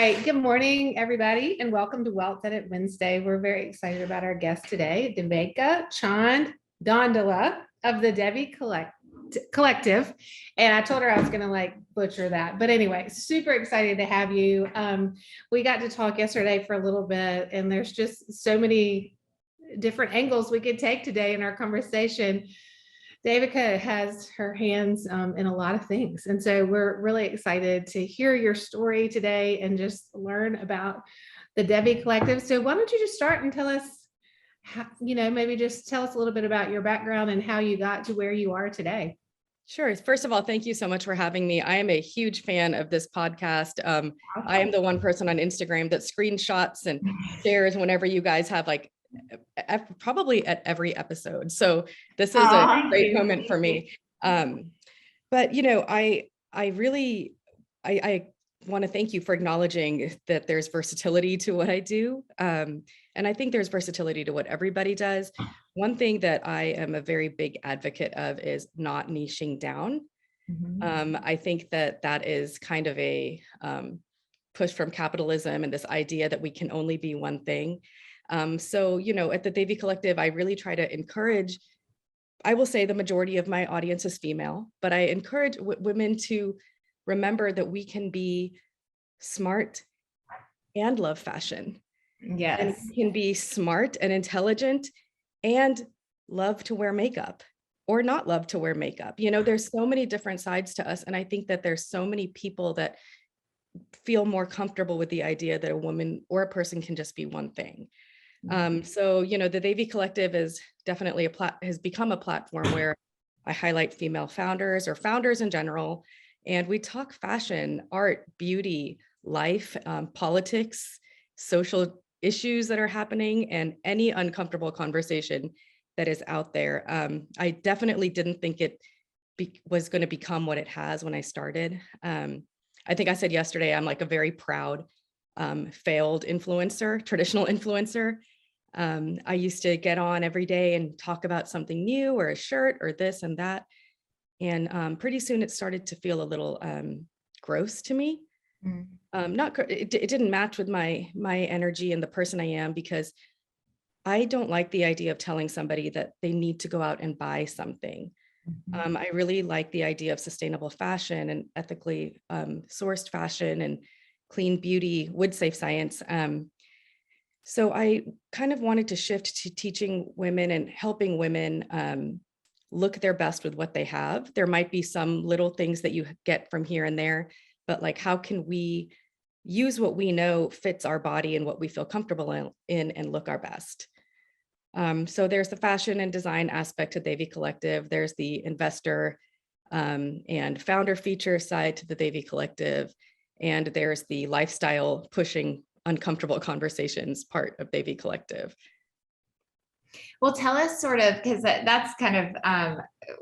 right. Good morning, everybody, and welcome to Wealth Edit Wednesday. We're very excited about our guest today, Devika Chand-Dandona of the Devi Collective. And I told her I was going to butcher that. But anyway, super excited to have you. We got to talk yesterday for a little bit, and there's just so many different angles we could take today in our conversation. Devika has her hands in a lot of things. And so we're really excited to hear your story today and just learn about the Devi Collective. So why don't you just start and tell us, how, maybe just tell us a little bit about your background and how you got to where you are today. Sure. First of all, thank you so much for having me. I am a huge fan of this podcast. I am the one person on Instagram that screenshots and shares whenever you guys have probably at every episode. So this is a great moment for me. But I want to thank you for acknowledging that there's versatility to what I do. And I think there's versatility to what everybody does. One thing that I am a very big advocate of is not niching down. Mm-hmm. I think that is kind of a push from capitalism and this idea that we can only be one thing. So, at the Devi Collective, I really try to encourage, I will say the majority of my audience is female, but I encourage women to remember that we can be smart and love fashion. Yes. And we can be smart and intelligent and love to wear makeup or not love to wear makeup. There's so many different sides to us. And I think that there's so many people that feel more comfortable with the idea that a woman or a person can just be one thing. So, the Devi Collective is definitely has become a platform where I highlight female founders or founders in general, and we talk fashion, art, beauty, life, politics, social issues that are happening, and any uncomfortable conversation that is out there. I definitely didn't think it was going to become what it has when I started. I think I said yesterday, I'm like a very proud failed influencer, traditional influencer. I used to get on every day and talk about something new or a shirt or this and that. And pretty soon it started to feel a little gross to me. It didn't match with my energy and the person I am, because I don't like the idea of telling somebody that they need to go out and buy something. I really like the idea of sustainable fashion and ethically sourced fashion and clean beauty, wood safe science. So I kind of wanted to shift to teaching women and helping women look their best with what they have. There might be some little things that you get from here and there, but how can we use what we know fits our body and what we feel comfortable in and look our best? So there's the fashion and design aspect to Devi Collective. There's the investor and founder feature side to the Devi Collective. And there's the lifestyle pushing uncomfortable conversations part of Devi Collective. Well, tell us sort of, because that's kind of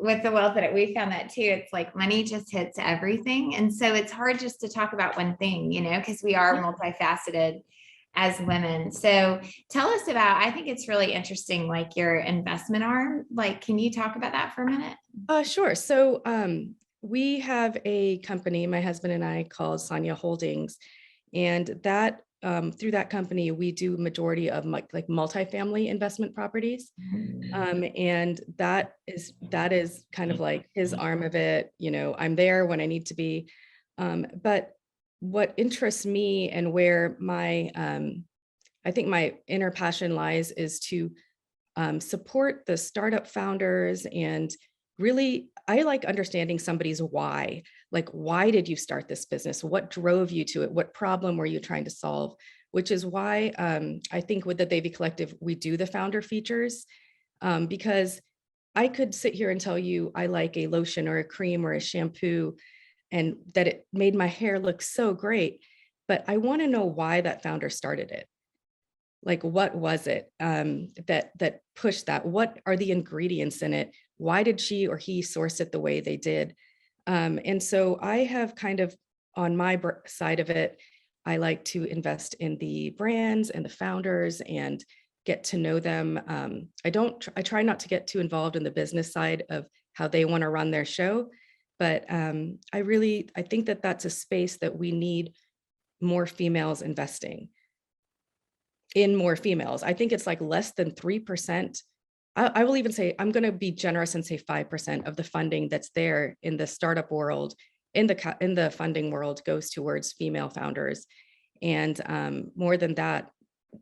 with the Wealth Edit, we found that too. It's like money just hits everything. And so it's hard just to talk about one thing, because we are multifaceted as women. So tell us about, I think it's really interesting, your investment arm. Can you talk about that for a minute? Sure. So we have a company, my husband and I, called Sanya Holdings. And that through that company, we do majority of multifamily investment properties. And that is kind of like his arm of it. I'm there when I need to be. But what interests me and where I think my inner passion lies is to support the startup founders. And really, I like understanding somebody's why. Why did you start this business? What drove you to it? What problem were you trying to solve? Which is why I think with the Devi Collective, we do the founder features, because I could sit here and tell you I like a lotion or a cream or a shampoo and that it made my hair look so great, but I want to know why that founder started it. What was it that pushed that? What are the ingredients in it? Why did she or he source it the way they did? And so I have kind of, on my side of it, I like to invest in the brands and the founders and get to know them. I try not to get too involved in the business side of how they want to run their show, but I think that that's a space that we need more females investing in more females. I think it's like less than 3%. I will even say, I'm going to be generous and say 5% of the funding that's there in the startup world, in the funding world, goes towards female founders. And more than that,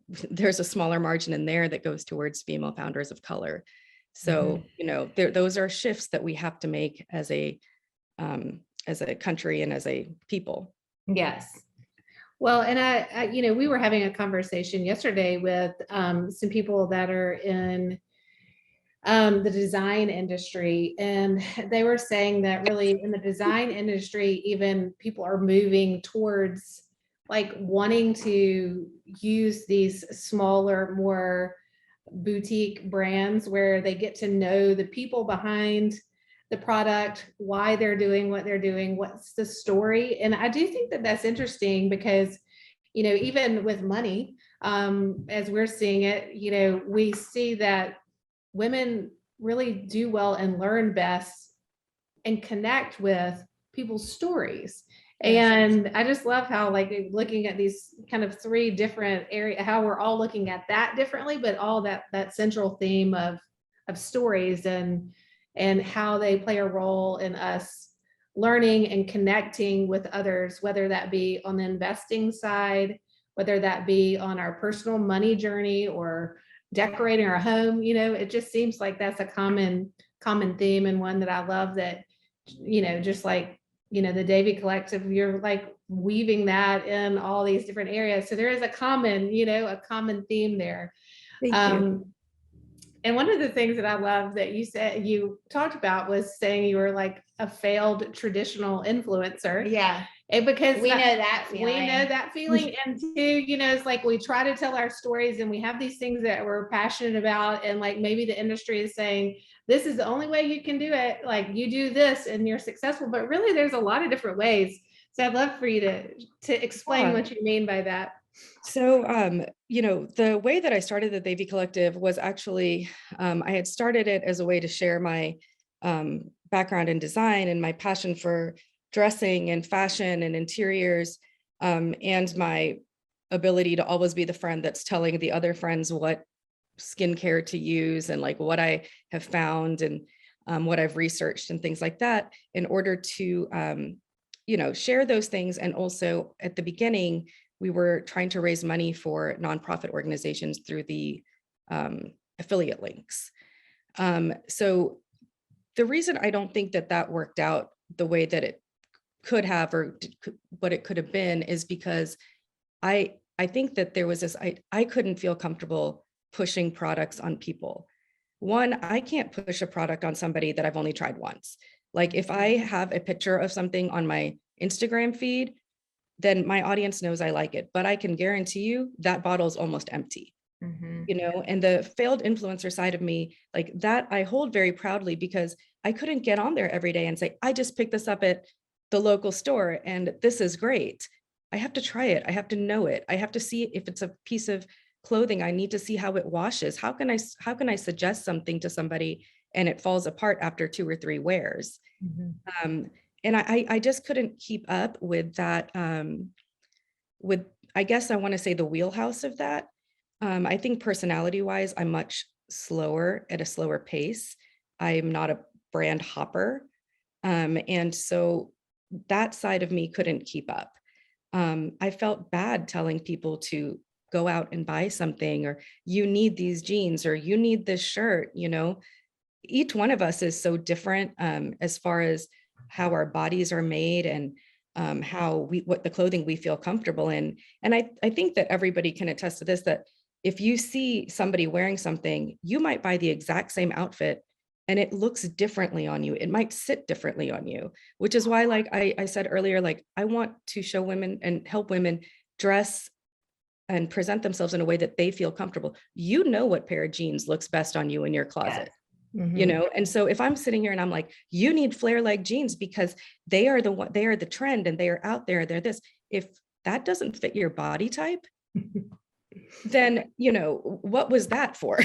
there's a smaller margin in there that goes towards female founders of color. So, those are shifts that we have to make as a country and as a people. Yes. Well, and I we were having a conversation yesterday with some people that are in the design industry, and they were saying that really in the design industry, even people are moving towards like wanting to use these smaller, more boutique brands where they get to know the people behind the product, why they're doing what they're doing, what's the story. And I do think that that's interesting because, even with money, as we're seeing it, we see that women really do well and learn best and connect with people's stories. And I just love how, like, looking at these kind of three different areas, how we're all looking at that differently, but all that central theme of stories and how they play a role in us learning and connecting with others, whether that be on the investing side, whether that be on our personal money journey or decorating our home. It just seems like that's a common theme, and one that I love, that, just like, the Devi Collective, you're like weaving that in all these different areas. So there is a common theme there. Thank you. And one of the things that I love that you talked about was saying you were like a failed traditional influencer. Yeah. And because we know that feeling. And two, it's like we try to tell our stories and we have these things that we're passionate about. And like maybe the industry is saying, this is the only way you can do it. Like you do this and you're successful, but really there's a lot of different ways. So I'd love for you to explain what you mean by that. So, the way that I started the Devi Collective was actually, I had started it as a way to share my background in design and my passion for dressing and fashion and interiors, and my ability to always be the friend that's telling the other friends what skincare to use and like what I have found and what I've researched and things like that, in order to, share those things. And also at the beginning, we were trying to raise money for nonprofit organizations through the affiliate links. So the reason I don't think that worked out the way that it could have, or what it could have been, is because I think that there was this, I couldn't feel comfortable pushing products on people. One, I can't push a product on somebody that I've only tried once. Like if I have a picture of something on my Instagram feed, then my audience knows I like it, but I can guarantee you that bottle's almost empty. And the failed influencer side of me, like that, I hold very proudly, because I couldn't get on there every day and say, I just picked this up at the local store and this is great. I have to try it. I have to know it. I have to see if it's a piece of clothing. I need to see how it washes. How can I suggest something to somebody and it falls apart after 2 or 3 wears? And I just couldn't keep up with that, with, I guess I want to say, the wheelhouse of that. I think personality-wise, I'm much slower, at a slower pace. I'm not a brand hopper. And so that side of me couldn't keep up. I felt bad telling people to go out and buy something, or you need these jeans, or you need this shirt. Each one of us is so different, as far as how our bodies are made and what the clothing we feel comfortable in. And I think that everybody can attest to this, that if you see somebody wearing something, you might buy the exact same outfit and it looks differently on you. It might sit differently on you, which is why, like I said earlier, like I want to show women and help women dress and present themselves in a way that they feel comfortable. What pair of jeans looks best on you in your closet. And so if I'm sitting here and I'm like, you need flare leg jeans because they are the trend and they are out there, they're this, if that doesn't fit your body type, then, what was that for?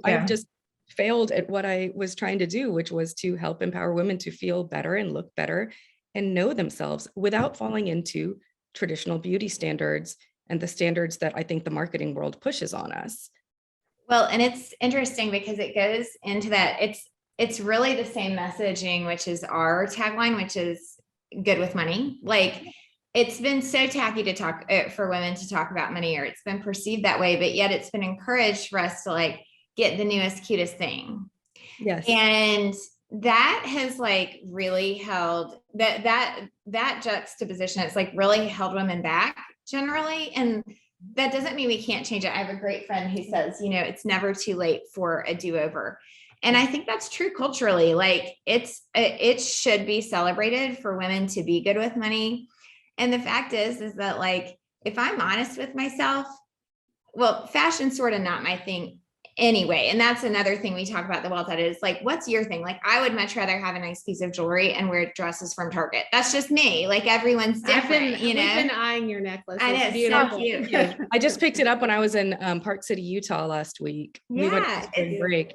I've just failed at what I was trying to do, which was to help empower women to feel better and look better and know themselves without falling into traditional beauty standards and the standards that I think the marketing world pushes on us. Well, and it's interesting because it goes into that. It's really the same messaging, which is our tagline, which is good with money. Like, it's been so tacky to talk for women to talk about money, or it's been perceived that way, but yet it's been encouraged for us to like get the newest, cutest thing. Yes. And that has like really held that juxtaposition. It's like really held women back generally. And that doesn't mean we can't change it. I have a great friend who says, you know, it's never too late for a do-over. And I think that's true culturally. Like, it should be celebrated for women to be good with money. And the fact is that like, if I'm honest with myself, well, fashion's sort of not my thing anyway. And that's another thing we talk about the wealth that is like, what's your thing? Like, I would much rather have a nice piece of jewelry and wear dresses from Target. That's just me. Like, everyone's different, you know. We've been eyeing your necklace. I know, It's beautiful. so cute. I just picked it up when I was in Park City, Utah last week. We went Yeah, to spring break.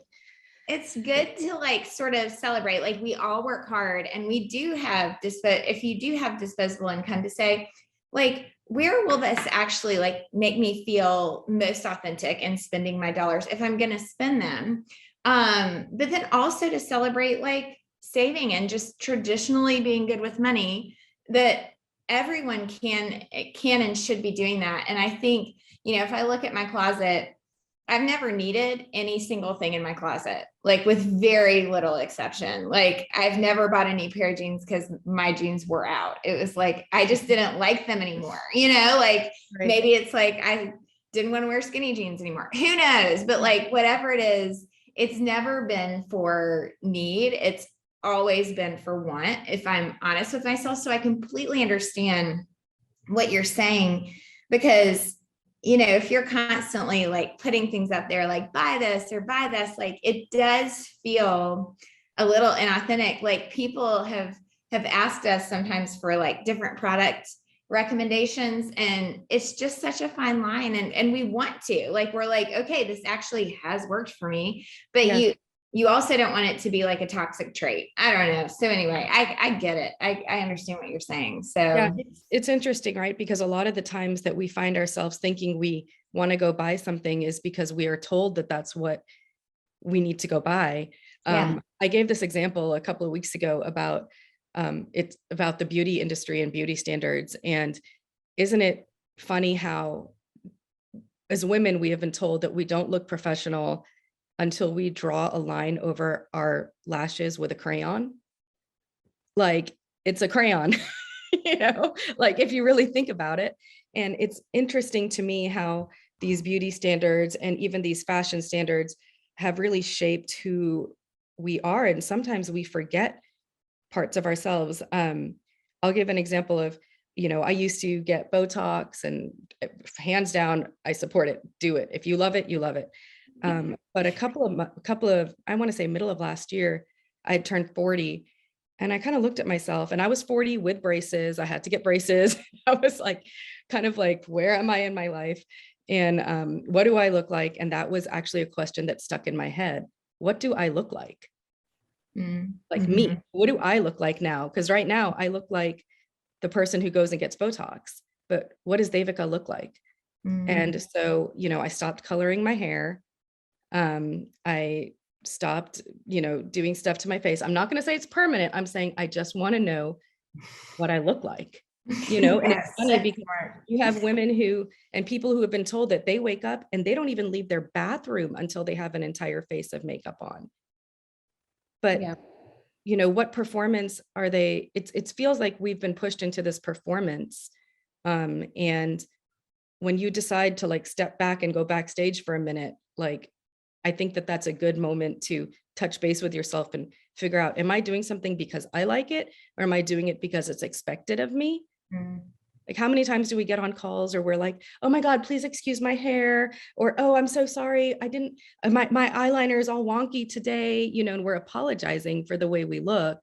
It's good to like sort of celebrate. Like, we all work hard, and we do have if you do have disposable income, to say like, where will this actually like make me feel most authentic in spending my dollars if I'm going to spend them? But then also to celebrate like saving and just traditionally being good with money, that everyone can and should be doing that. And I think, you know, if I look at my closet, I've never needed any single thing in my closet, like with very little exception. Like, I've never bought a new pair of jeans because my jeans were out. It was like, I just didn't like them anymore. You know, like maybe it's like, I didn't want to wear skinny jeans anymore. Who knows? But like, whatever it is, it's never been for need. It's always been for want, if I'm honest with myself. So I completely understand what you're saying, because, you know, if you're constantly like putting things up there, like buy this or buy this, like it does feel a little inauthentic. Like, people have asked us sometimes for like different product recommendations, and it's just such a fine line. And we want to, like, we're like, okay, this actually has worked for me, but Yes. you also don't want it to be like a toxic trait. I don't know. So anyway, I get it. I understand what you're saying. So Yeah, it's interesting, right? Because a lot of the times that we find ourselves thinking we want to go buy something is because we are told that that's what we need to go buy. Yeah. I gave this example a couple of weeks ago about it's about the beauty industry and beauty standards. And isn't it funny how, as women, we have been told that we don't look professional until we draw a line over our lashes with a crayon? Like, it's a crayon, you know, like if you really think about it. And it's interesting to me how these beauty standards and even these fashion standards have really shaped who we are. And sometimes we forget parts of ourselves. I'll give an example of, you know, I used to get Botox, and hands down, I support it. Do it. If you love it, you love it. But a couple of, I want to say middle of last year, I had turned 40, and I kind of looked at myself, and I was 40 with braces. I had to get braces. I was like, kind of like, where am I in my life? And what do I look like? And that was actually a question that stuck in my head. What do I look like? Like me, what do I look like now? Because right now I look like the person who goes and gets Botox, but what does Devika look like? And so, you know, I stopped coloring my hair. I stopped, you know, doing stuff to my face. I'm not going to say it's permanent. I'm saying I just want to know what I look like, you know. And it's funny because you have women who, and people who have been told that they wake up and they don't even leave their bathroom until they have an entire face of makeup on. But Yeah. you know, what performance are they? It feels like we've been pushed into this performance. And when you decide to like step back and go backstage for a minute, like, I think that that's a good moment to touch base with yourself and figure out, am I doing something because I like it, or am I doing it because it's expected of me? Like, how many times do we get on calls or we're like, oh my God, please excuse my hair, or, oh, I'm so sorry, I didn't, my eyeliner is all wonky today, you know, and we're apologizing for the way we look.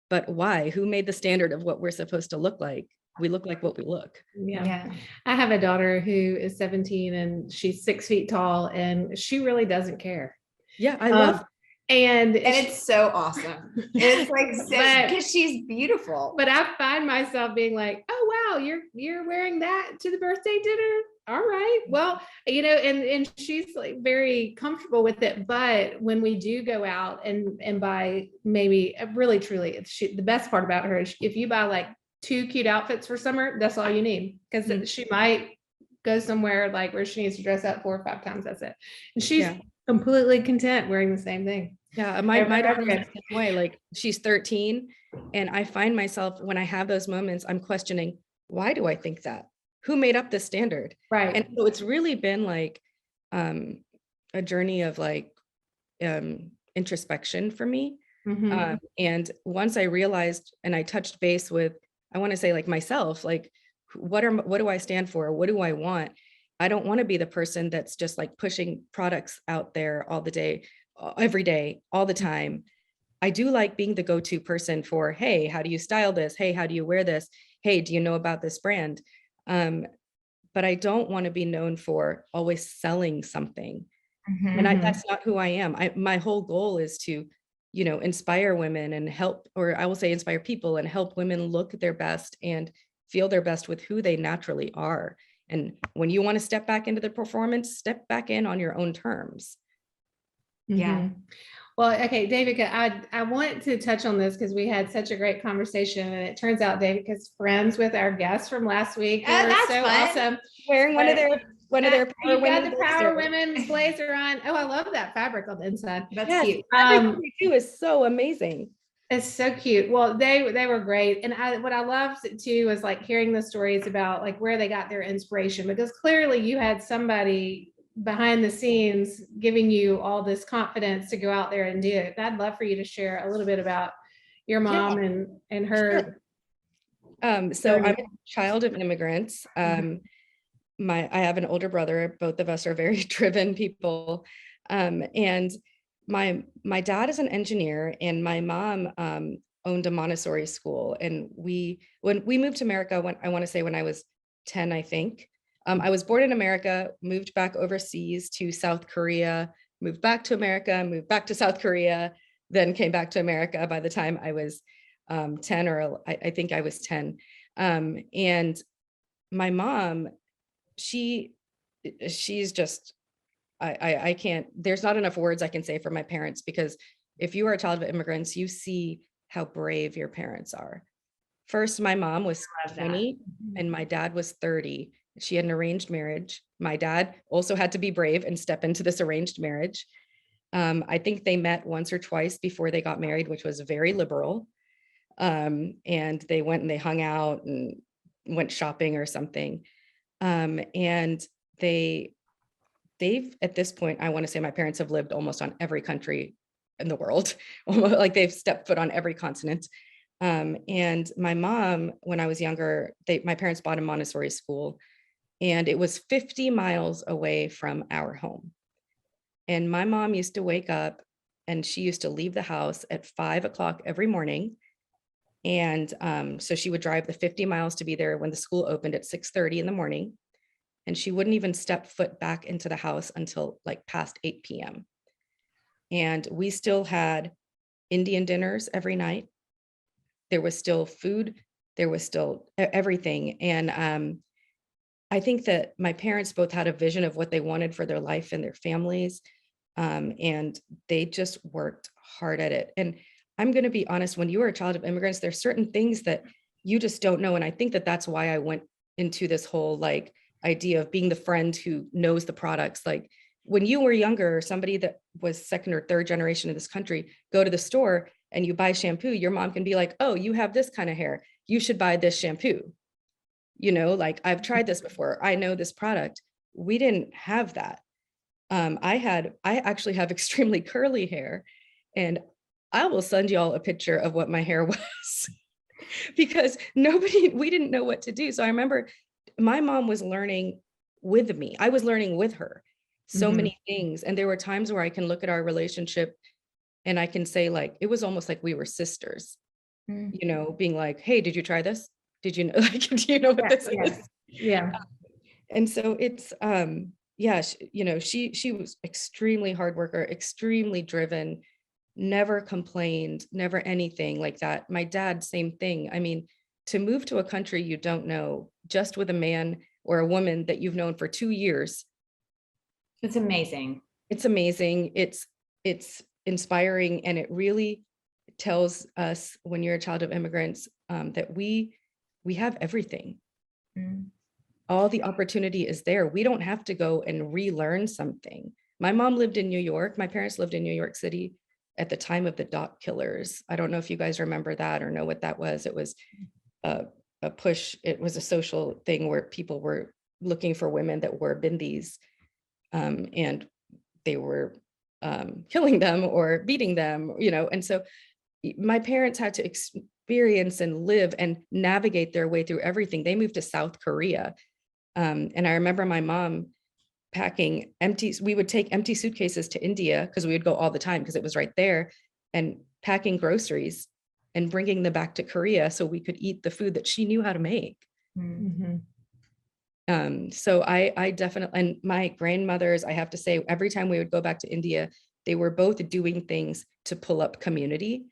But why? Who made the standard of what we're supposed to look like? We look like what we look. Yeah. I have a daughter who is 17 and she's 6 feet tall, and she really doesn't care. Yeah, I love And it's so awesome. It's like, But- because she's beautiful. but I find myself being like, oh wow, you're wearing that to the birthday dinner. All right. Well, and she's like very comfortable with it. But when we do go out and buy, maybe really truly, the best part about her is if you buy like 2 cute outfits for summer, that's all you need, because she might go somewhere like where she needs to dress up 4 or 5 times. That's it. And she's completely content wearing the same thing. Yeah, my daughter's the same way. Like, she's 13, and I find myself, when I have those moments, I'm questioning, why do I think that? Who made up this standard? Right. And so it's really been like a journey of like introspection for me. And once I realized, and I touched base with, I want to say like myself, like, what do I stand for? What do I want? I don't want to be the person that's just like pushing products out there all the day, every day, all the time. I do like being the go-to person for, hey, how do you style this? Hey, how do you wear this? Hey, do you know about this brand? But I don't want to be known for always selling something. And that's not who I am. My whole goal is to, inspire women and help, or I will say inspire people and help women look their best and feel their best with who they naturally are. And when you want to step back into the performance, step back in on your own terms. Yeah. Well, okay, Devika, I want to touch on this because we had such a great conversation, and it turns out Devika's friends with our guests from last week. Oh, that's so fun. awesome. Wearing one of their You got the Power Women's blazer on. Oh, I love that fabric on the inside. That's cute. Everything they do is so amazing. It's so cute. Well, they were great. And what I loved too was like hearing the stories about like where they got their inspiration, because clearly you had somebody behind the scenes giving you all this confidence to go out there and do it. I'd love for you to share a little bit about your mom and her. Sure. So I'm a child of immigrants. I have an older brother. Both of us are very driven people. And my dad is an engineer, and my mom owned a Montessori school. And when we moved to America, I want to say when I was 10, I think. I was born in America, moved back overseas to South Korea, moved back to America, moved back to South Korea, then came back to America by the time I was 10, or I think I was 10. And my mom, she's just, I can't, there's not enough words I can say for my parents, because if you are a child of immigrants, you see how brave your parents are. First, my mom was 20 and my dad was 30. She had an arranged marriage. My dad also had to be brave and step into this arranged marriage. I think they met once or twice before they got married, which was very liberal. And they went and they hung out and went shopping or something. And they've, at this point, I want to say my parents have lived almost on every country in the world, like they've stepped foot on every continent. And my mom, when I was younger, my parents bought a Montessori school, and it was 50 miles away from our home. And my mom used to wake up, and she used to leave the house at 5 o'clock every morning. And so she would drive the 50 miles to be there when the school opened at 6:30 in the morning. And she wouldn't even step foot back into the house until like past 8 p.m. And we still had Indian dinners every night. There was still food. There was still everything. And I think that my parents both had a vision of what they wanted for their life and their families. And they just worked hard at it. And I'm going to be honest, when you are a child of immigrants, there's certain things that you just don't know. And I think that that's why I went into this whole like idea of being the friend who knows the products. Like when you were younger, somebody that was second or third generation in this country, go to the store and you buy shampoo, your mom can be like, oh, you have this kind of hair, you should buy this shampoo. Like I've tried this before, I know this product. We didn't have that. I actually have extremely curly hair, and I will send y'all a picture of what my hair was because we didn't know what to do. So I remember my mom was learning with me. I was learning with her so many things. And there were times where I can look at our relationship and I can say like, it was almost like we were sisters, being like, hey, did you try this? Did you know, like, do you know what this is? Yeah. And so it's, she was extremely hard worker, extremely driven. never complained, never anything like that. My dad, same thing. I mean, to move to a country you don't know, just with a man or a woman that you've known for 2 years, It's amazing. it's amazing. It's inspiring, and it really tells us, when you're a child of immigrants, that we have everything. Mm. All the opportunity is there. We don't have to go and relearn something. My mom lived in New York. My parents lived in New York City at the time of the dock killers. I don't know if you guys remember that or know what that was. It was a push. It was a social thing where people were looking for women that wore bindis, and they were killing them or beating them, and so my parents had to experience and live and navigate their way through everything. They moved to South Korea. And I remember my mom packing we would take empty suitcases to India because we would go all the time because it was right there, and packing groceries and bringing them back to Korea so we could eat the food that she knew how to make. Mhm. So I definitely, and my grandmothers, I have to say, every time we would go back to India, they were both doing things to pull up community.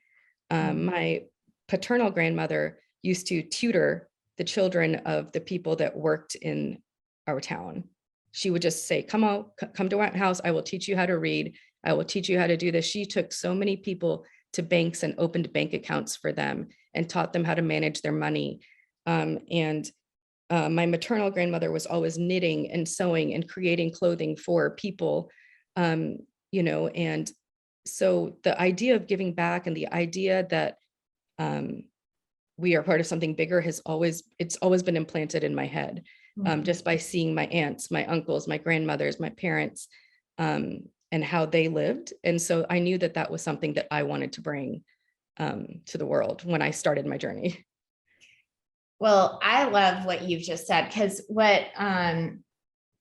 My paternal grandmother used to tutor the children of the people that worked in our town. She would just say, come to our house. I will teach you how to read. I will teach you how to do this. She took so many people to banks and opened bank accounts for them and taught them how to manage their money. And my maternal grandmother was always knitting and sewing and creating clothing for people, and so the idea of giving back and the idea that we are part of something bigger it's always been implanted in my head, just by seeing my aunts, my uncles, my grandmothers, my parents, and how they lived. And so I knew that that was something that I wanted to bring to the world when I started my journey. Well, I love what you've just said, because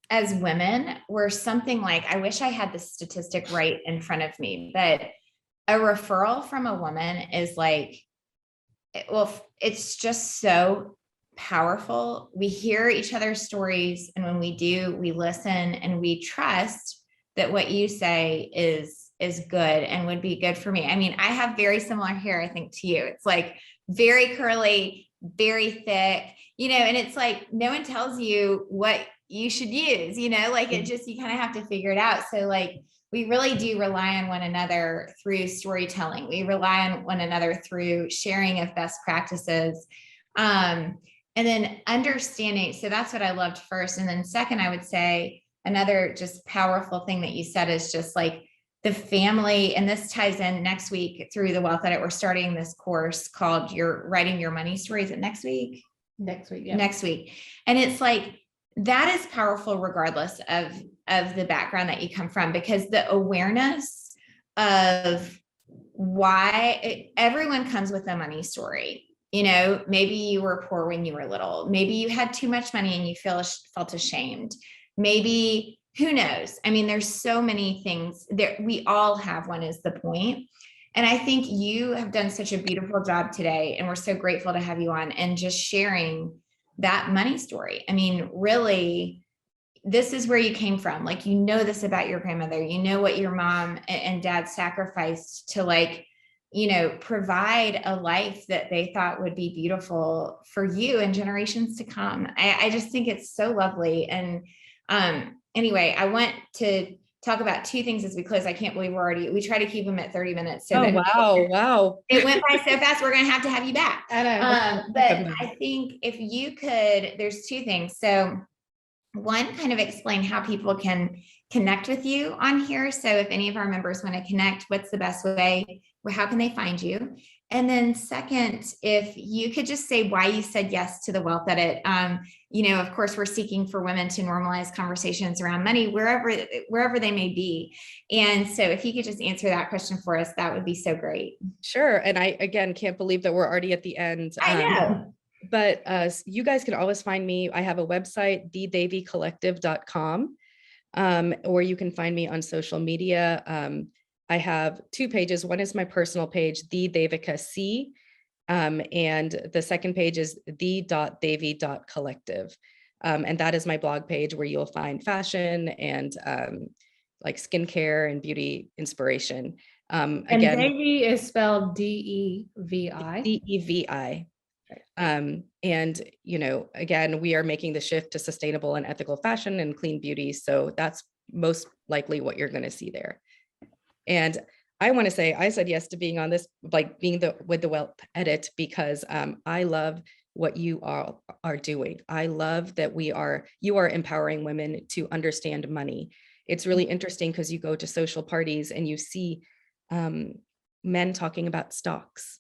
as women, we're something like, I wish I had the statistic right in front of me, but a referral from a woman is like, well, it's just so powerful. We hear each other's stories, and when we do, we listen and we trust that what you say is good and would be good for me. I mean, I have very similar hair, I think, to you. It's like very curly, very thick, and it's like no one tells you what you should use, like it just, you kind of have to figure it out. So like, we really do rely on one another through storytelling. We rely on one another through sharing of best practices. And then understanding. So that's what I loved first. And then second, I would say another just powerful thing that you said is just like the family. And this ties in next week through the Wealth Edit. We're starting this course called You're Writing Your Money Story. Is it next week? Next week. Yeah. Next week. And it's like, that is powerful regardless of the background that you come from, because the awareness of why everyone comes with a money story. Maybe you were poor when you were little. Maybe you had too much money and you felt ashamed. Maybe, who knows? I mean, there's so many things there. We all have one, is the point. And I think you have done such a beautiful job today, and we're so grateful to have you on and just sharing that money story. I mean, really, this is where you came from. Like, this about your grandmother, what your mom and dad sacrificed to provide a life that they thought would be beautiful for you and generations to come. I just think it's so lovely. And anyway, I want to talk about two things as we close. I can't believe we try to keep them at 30 minutes. So Wow. It went by so fast. We're going to have you back. I know. But I think if you could, there's two things. So one, kind of explain how people can connect with you on here. So if any of our members want to connect, what's the best way? How can they find you? And then second, if you could just say why you said yes to the Wealth Edit. Of course, we're seeking for women to normalize conversations around money wherever they may be. And so if you could just answer that question for us, that would be so great. Sure. And I, again, can't believe that we're already at the end. I know. But you guys can always find me. I have a website, thedevicollective.com, or you can find me on social media. I have two pages. One is my personal page, the Devika C, and the second page is the.devi.collective. And that is my blog page where you'll find fashion and like skincare and beauty inspiration. And Again, Devi is spelled Devi. Devi. And, you know, again, we are making the shift to sustainable and ethical fashion and clean beauty. So that's most likely what you're going to see there. And I want to say, I said yes to being on this, like being with the Wealth Edit, because I love what you are doing. I love that you are empowering women to understand money. It's really interesting because you go to social parties and you see men talking about stocks,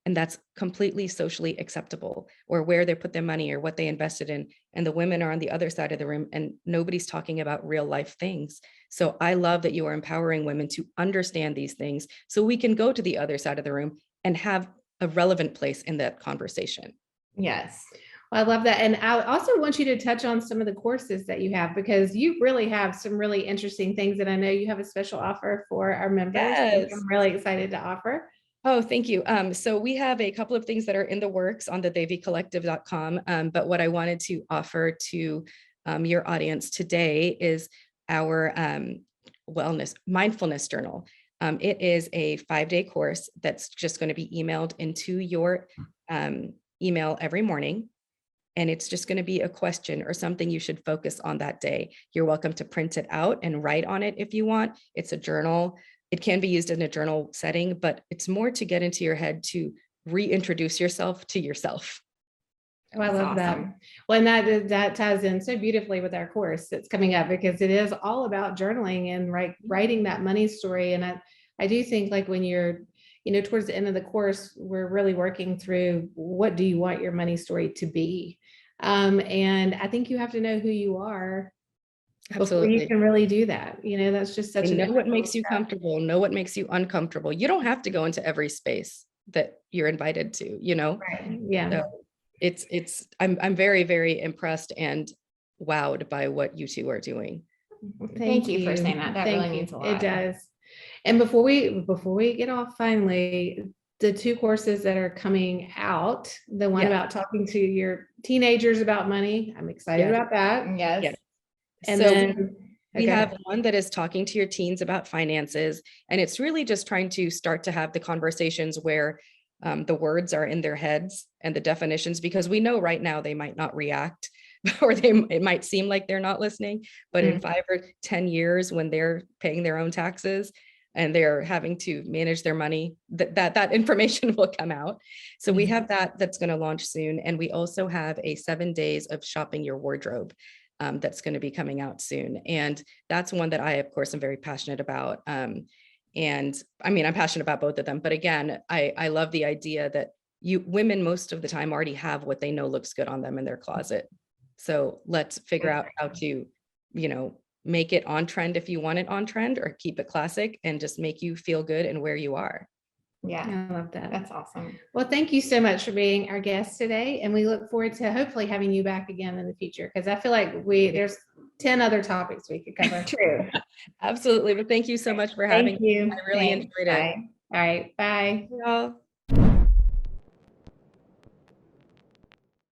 and that's completely socially acceptable, or where they put their money or what they invested in. And the women are on the other side of the room and nobody's talking about real life things. So I love that you are empowering women to understand these things so we can go to the other side of the room and have a relevant place in that conversation. Yes. Well, I love that. And I also want you to touch on some of the courses that you have, because you really have some really interesting things that I know you have a special offer for our members. Yes. I'm really excited to offer. Oh, thank you. So we have a couple of things that are in the works on the devicollective.com. But what I wanted to offer to your audience today is our mindfulness journal. It is a 5-day course that's just going to be emailed into your email every morning. And it's just going to be a question or something you should focus on that day. You're welcome to print it out and write on it if you want. It's a journal. It can be used in a journal setting, but it's more to get into your head to reintroduce yourself to yourself. Oh, I love that. Well, and that ties in so beautifully with our course that's coming up, because it is all about journaling and writing that money story. And I do think, like, when you're, you know, towards the end of the course, we're really working through, what do you want your money story to be? And I think you have to know who you are. Absolutely. Before you can really do that. You know, that's just such know what makes you comfortable, know what makes you uncomfortable. You don't have to go into every space that you're invited to, you know? Right. Yeah. So I'm very, very impressed and wowed by what you two are doing. Thank you for saying that. That really means a lot. It does. And before we get off, finally, the 2 courses that are coming out, the one about talking to your teenagers about money, I'm excited about that. Yes. And so then we have one that is talking to your teens about finances. And it's really just trying to start to have the conversations where the words are in their heads and the definitions, because we know right now they might not react, or it might seem like they're not listening, but in 5 or 10 years, when they're paying their own taxes and they're having to manage their money, that information will come out. So we have that's going to launch soon. And we also have a 7 days of shopping your wardrobe that's going to be coming out soon. And that's one that I, of course, am very passionate about. And I mean, I'm passionate about both of them. But again, I love the idea that women most of the time already have what they know looks good on them in their closet. So let's figure out how to, you know, make it on trend if you want it on trend, or keep it classic and just make you feel good and where you are. Yeah, I love that. That's awesome. Well, thank you so much for being our guest today. And we look forward to hopefully having you back again in the future, because I feel like there's 10 other topics we could cover. True. Absolutely. But thank you so much for having me. I really enjoyed it. All right. Bye. Bye.